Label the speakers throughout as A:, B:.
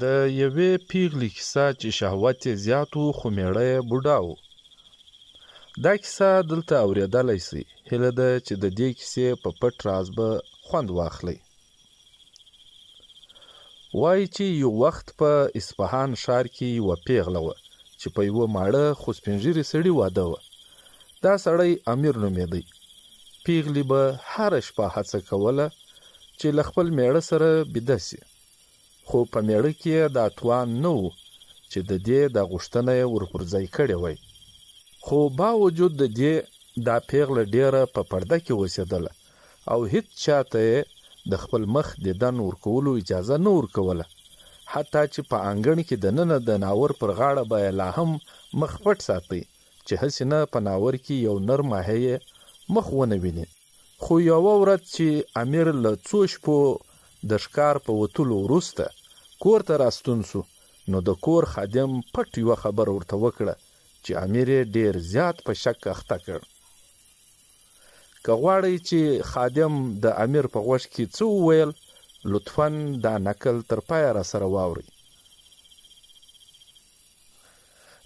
A: د یوې پیغلې کیسه چې شهوت یې زیات و خو میړه یې بوډا و. دا کیسه دلته اورېدلی سئ. هیله ده چې د دې کیسې په پټ راز به خوند واخلئ. وایي چې یو وخت په اصفهان ښار کې یوه پیغله وه چې په یوه ماړه خو سپین ږیري سړي واده وه. دا سړی امیر نومېدی. پیغلې به هره شپه هڅه کوله چې له خپل میړه سره بیده سي، خو په میړه کې یې دا توان نه و چې د دې دا غوښتنه یې ورپرځای کړې وای. خو باوجود د دې دا پیغله ډیره په پرده کې اوسېدله او هیڅ چاته یې د خپل مخ دیدن ورکولو اجازه نه ورکوله. حتی چې په انګړ کې دننه د ناور پر غاړه به یې لا هم مخ پټ ساتي چې هسې نه په ناور کې یو نر ماهی یې مخ ونه ویني. خو یوه ورځ چې امیر له څو شپو د ښکار په وتلو وروسته کور ته راستون سو، نو د کور خادم پټ یوه خبره ورته وکړه چې امیر یې ډیر زیات په شک اخته کړ. که غواړئ چې خادم د امیر په غوږ کې څه وویل، لطفاً دا نقل تر پایه را سره واورئ.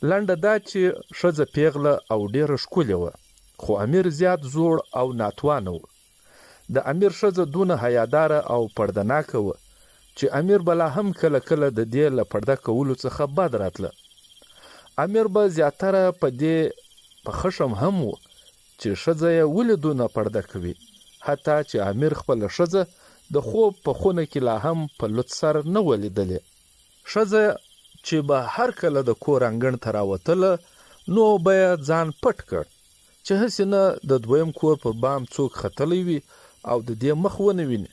A: لنډه دا چې ښځه پیغله او ډیره ښکلې وه، خو امیر زیات زوړ او ناتوانه و. د امیر ښځه دونه حیاداره او پردهناکه وه چې امیر به لا هم کله کله د دې له پرده کولو څخه بد راتله. امیر به زیاتره په دې په خشم هم و چې ښځه یې ولې دونه پرده کوي، حتی چې امیر خپله ښځه د خوب په خونه کې لا هم په لوڅ سر نه و لیدلې. ښځه چې به هر کله د کور انګړ ته راوتله، نو به یې ځان پټ کړ چې هسې نه د دویم کور پر بام څوک ختلی وي او د دې مخ ونه ویني.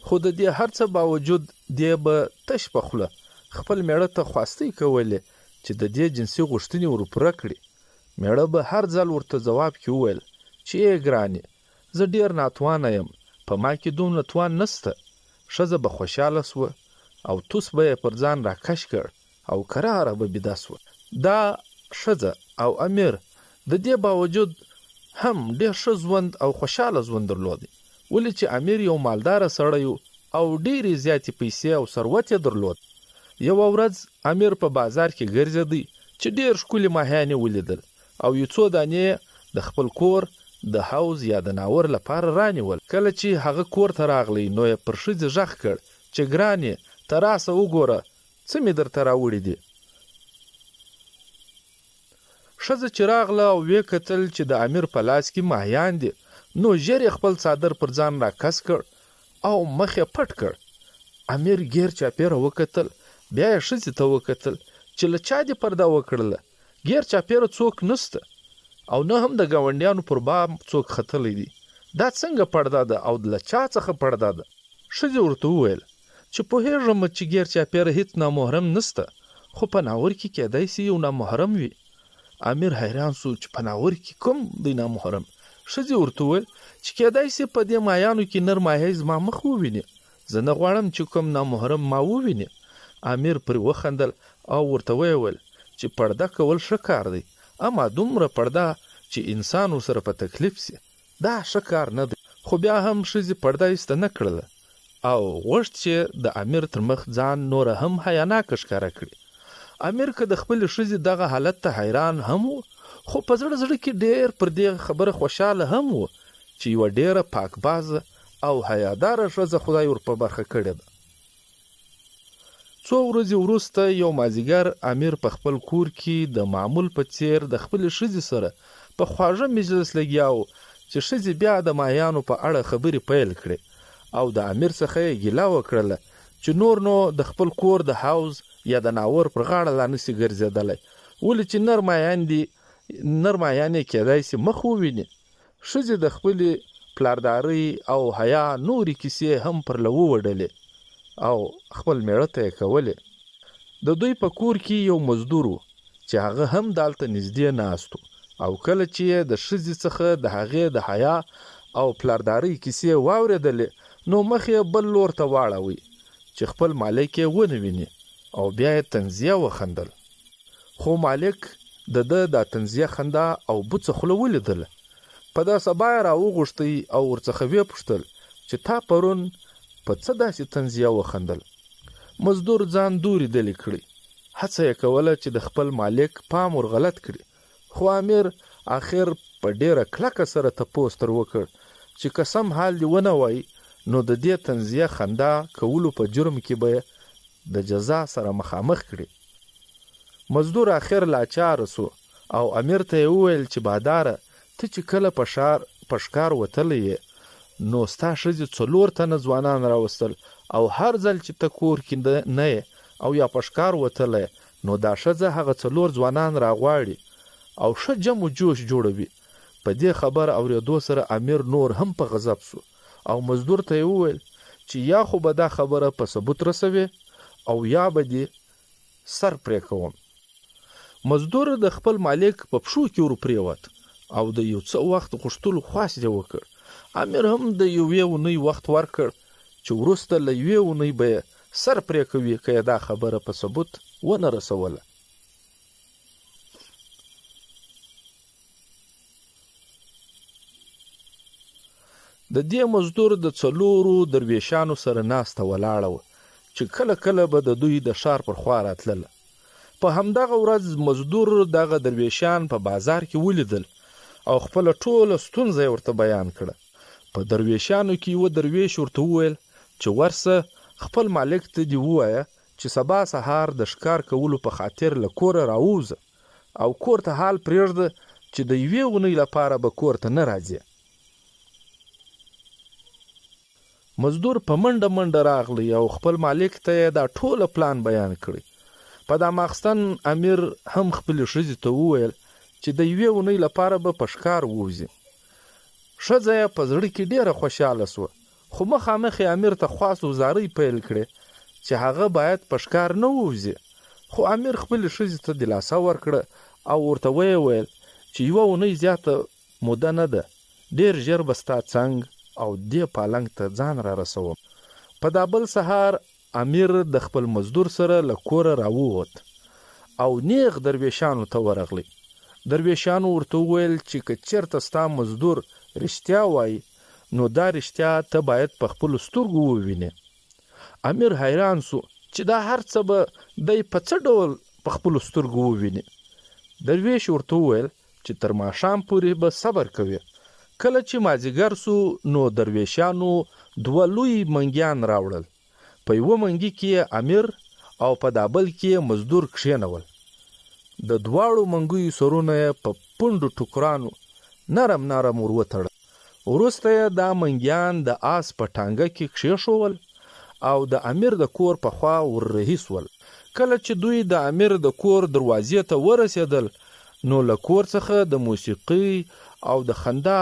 A: خو د دې هر څه باوجود دې به تش په خوله خپل میړه ته خواستې کولې چې د دې جنسي غوښتنې ورپوره کړي. میړه به هر ځل ورته ځواب کې وویل چې ای ګرانې، زه ډیر ناتوانه یم، په ما کې دومره توان نسته. ښځه به خوشحاله سوه او توس به یې پر ځان راکش کړ او کراره به بیده سوه. دا ښځه او امیر د دې باوجود هم ډیر ښه ژوند او خوشحاله ژوند درلودی، ولې چې امیر یو مالداره سړی و او ډیرې زیاتې پیسې او ثروت یې درلود. یوه ورځ امیر په بازار کې ګرځېدی چې ډیر ښکلي ماهیان یې ولیدل او یو څو دانې د خپل کور د حوض یا د ناور لپاره رانیول. کله چې هغه کور ته راغلی، نو یې پر ښځې غږ کړ چې ګرانې، ته راسه وګوره څه مې درته راوړي دي. ښځه چې راغله او ویې کتل چې د امیر په لاس کې ماهیان دي، نو ژر یې خپل څادر پر ځان راکس کړ او مخ یې پټ کړ. امیر غیر چاپیره وکتل، بیا یې ښځې ته وکتل چې له چا دې پرده وکړله. غیر چاپیره څوک نسته او نه هم د ګاونډیانو پر بام څوک ختلی دي. دا څنګه پرده ده او له چا څخه پرده ده؟ ښځې ورته وویل چې پوهېږم چې غیر چاپیره هیڅ نامحرم نسته، خو په ناور کې کیدای سي یو نامحرم وي. امیر حیران سو چې په ناور کې کوم دی نامحرم؟ ښځې ورته وویل چې کیدای سي په دې ماهیانو کې نر ماهی زما مخ وویني، زه نه غواړم چې کوم نامحرم ما وویني. امیر پرې وخندل او ورته ویل چې پرده کول ښه کار دی، اما دومره پرده چې انسان ورسره په تکلیف سي، دا ښه کار نه دی. خو بیا هم ښځې پرده ایسته نه کړله او غوښت چې د امیر تر مخ ځان نوره هم حیاناکه ښکاره کړي. امیر که د خپلې ښځې دغه حالت ته حیران هم و، خو په زړه زړه کې ډیر پر دې خبره خوشحاله هم و چې یوه ډیره پاکبازه او حیاداره ښځه خدای ور په برخه کړې ده. څو ورځې وروسته یو مازدیګر امیر په خپل کور کې د معمول په څیر د خپلې ښځې سره په خواږه مجلس لګیا و چې ښځې بیا د ماهیانو په اړه خبرې پیل کړې او د امیر څخه یې ګیله وکړله چې نور نو د خپل کور د حوض یا د ناور پر غاړه لا نسي ګرځېدلی، ولې چې نر ماهیان یې کیدای سي مخ وویني. ښځې د خپلې پلاردارۍ او حیا نورې کیسې هم پر له ووډلې او خپل میړه ته یې کولې. د دوی په کور کې یو مزدور و چې هغه هم دالته نږدې ناست و او کله چې یې د ښځې څخه د هغې د حیا او پلاردارۍ کیسې واورېدلې، نو مخ یې بل لور ته واړوي چې خپل مالک یې ونه ویني او بیا یې طنزیه وخندل. خو مالک د ده دا طنزیه خندا او بوڅه خوله ولیدله. په دا سبا یې راوغوښتی او ورڅخه ویې پوښتل چې تا پرون په څه داسې طنزیه وخندل؟ مزدور ځان دوري دلې کړي. هڅه یې کوله چې د خپل مالک پام ور غلط کړي، خو امیر آخر په ډیره کلکه سره تپوس تر وکړ چې قسم حال دی ونه وای نو د دې تنزیه خندا کولو په جرم کې به د جزا سره مخامخ کړي. مزدور آخر لاچار سو او امیر ته وویل چې باداره ته چې کله په ښکار وتلی یې نو ستا ښځې 4 تنه ځوانان راوستل او هر ځل چې ته کور کې نه یې او یا په ښکار وتلی نو دا ښځه هغه 4 ځوانان راغواړي او ښه جم و جوش جوړوي. په دې خبر اورېدو سره امیر نور هم په غضب سو او مزدور ته وویل چې یا خو به دا خبره په ثبوت رسوي او یا به دې سر پرې کوم. مزدور د خپل مالک په پښو کې ور پریوت او د یو څه وخت غوښتلو خواست یې وکړ. امیر هم د یوې اونۍ وخت ورکړ چې وروسته له یوې اونۍ به یې سر پرې کوي که یې دا خبره په ثبوت ونه رسوله. د دې مزدور د 4 درویشانو سره ناسته ولاړه وه چې کله کله به د دوی د ښار پر خوا راتلله. په همدغه ورځ مزدور دغه درویشان په بازار کې ولیدل او خپله ټوله ستونزه یې ورته بیان کړه. په درویشانو کې یوه درویش ورته وویل چې ورسه خپل مالک ته دې ووایه چې سبا سهار د ښکار کولو په خاطر له کوره راووځه او کور ته حال پرېږده چې د 1 اونۍ لپاره به کور ته نه راځي. مزدور په منډه راغلی او خپل مالک ته یې دا ټوله پلان بیان کړی. په دا ماخستن امیر هم خپلې ښځې ته وویل چې د 1 اونۍ لپاره به په ښکار ووځي. ښځه یې په زړه کې ډېره خوشحاله سوه، خو مخامخ یې امیر ته خواست وزارۍ پیل کړې چې هغه باید په ښکار نه ووځي. خو امیر خپلې ښځې ته دلاسا ورکړه او ورته ویې ویل چې 1 اونۍ زیاته موده نه ده، ډېر ژر به ستا څنګ او دې پالنګ ته ځان را رسوم. په دا بل سهار امیر د خپل مزدور سره له کوره راووت او نیغ درویشانو ته ورغلی. درویشانو ورته وویل چې که چېرته ستا مزدور رښتیا وایي نو دا رښتیا ته باید په خپلو سترګو ووینې. امیر حیران سو چې دا هر څه به دی په څه ډول په خپلو سترګو وویني. درویش ورته وویل چې تر ماښام پورې به صبر کوي. کله چې مازدیګر سو نو درویشانو 2 لوی منګیان راوړل. په یوه منګي کې امیر او په دا بل کې مزدور کښېنول. د 2 منګیو سرونه یې په پونډو ټوکرانو نرم ور وتړل. وروسته یې دا منګیان د آس په ټانګه کې کښېښول او د امیر د کور په خوا ور رهي سول. کله چې دوی د امیر د کور دروازې ته ورسېدل نو له کور څخه د موسیقۍ او د خندا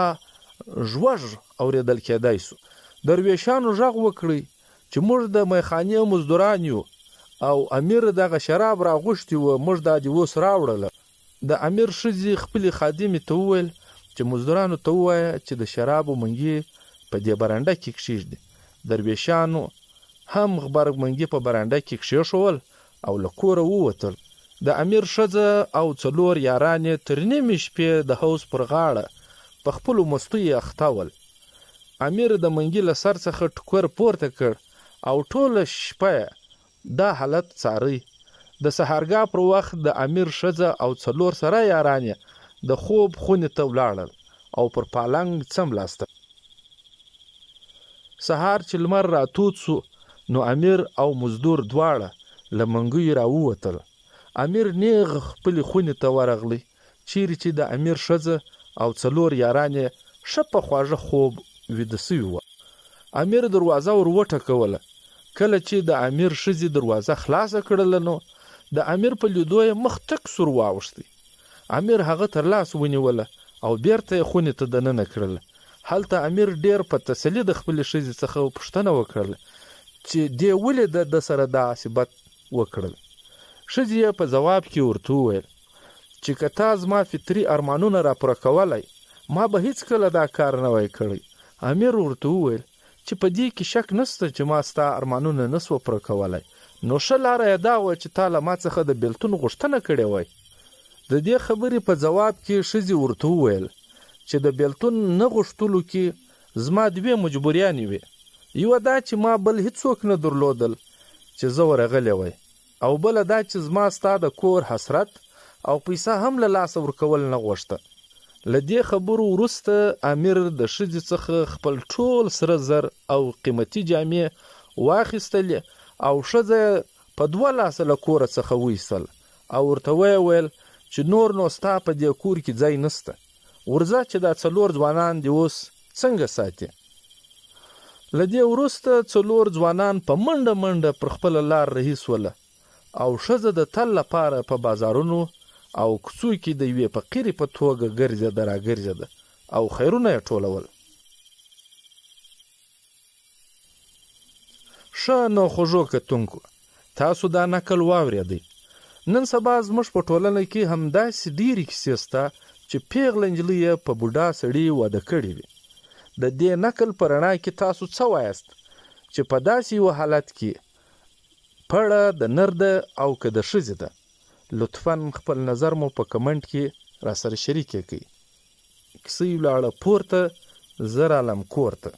A: ژوږ اورېدل کېدای سو. درویشانو غږ وکړی چې موږ د میخانې مزدوران یو او امیر دغه شراب راغوښتي وه، موږ دا دې اوس راوړله. د امیر ښځې خپلې خادمې ته وویل چې مزدورانو ته ووایه چې د شرابو منګي په دې برنډه کې کښېږدي. درویشانو هم غبرګ منګي په برنډه کې کښېښول او له کوره ووتل. د امیر ښځه او 4 یارانې تر نیمې شپې د حوض پر غاړه په خپلو مستیو اخته ول. امیر د منګي له سر څخه ټوکر پورته کړ او ټوله شپه دا حالت څاری. د سهارګاه پر وخت د امیر ښځه او 4 سره یارانې د خوب خونې ته ولاړل او پر پالنګ څملاستل. سهار چې لمر راتود سو نو امیر او مزدور دواړه له منګیو راووتل. امیر نیغ خپلې خونې ته ورغلی چیرې چې د امیر ښځه او 4 یارانې ښه په خواږه خوب ویده سوي وه. امیر دروازه ور وټکوله. کله چې د امیر ښځې دروازه خلاصه کړله نو د امیر په لیدو یې مخ تک سور واوښتی. امیر هغه تر لاس ونیوله او بیرته یې خونې ته دننه کړله. هلته امیر ډیر په تسلي د خپلې ښځې څخه پوښتنه وکړله چې دې ولې د سره داسې بد وکړل. ښځې یې په ځواب کې ورته وویل چې که تا زما فطري ارمانونه راپوره کولی ما به هیڅکله دا کار نه وای کړی. امیر ورته وویل چې په دې کې شک نسته چې ما ستا ارمانونه نه سوه پوره کولی، نو ښه لاره یې دا وه چې تا له ما څخه د بېلتون غوښتنه کړې وای. د دې خبرې په ځواب کې ښځې ورته وویل چې د بېلتون نه غوښتلو کې زما 2 مجبوریانې وې. یوه دا چې ما بل هیڅوک نه درلودل چې زه ورغلی وای، او بله دا چې زما ستا د کور حسرت او پیسه هم له لاسه ورکول نه غوښته. له دې خبرو وروسته امیر د ښځې څخه خپل ټول سره زر او قیمتي جامې واخیستلې او ښځه په 2 لاسه له کوره څخه وایستل او ورته ویې ویل چې نور نو ستا په دې کور کې ځای نسته، ورځه چې دا 4 ځوانان دې اوس څنګه ساتي. له دې وروسته 4 ځوانان په منډه منډه پر خپله لار رهي سوله او ښځه د تل لپاره په بازارونو او کوڅو کې د یوې فقیرې په توګه ګرځېده راګرځېده او خیرونه یې ټولول. ښه نو خوږو کتونکو، تاسو دا نقل واورېدئ. نن سبا زموږ په ټولنه کې همداسې ډېرې کیسې شته چې پیغله نجلۍ یې په بوډا سړي واده کړې وي. د دې نقل په رڼا کې تاسو څه وایاست چې په داسې یو حالت کې پړه د نر ده او که د ښځې ده؟ لطفاً خپل نظر مو په کمنټ کې راسره شریک کړئ. کیسه یې ولاړه پورته، زه رالم کور ته.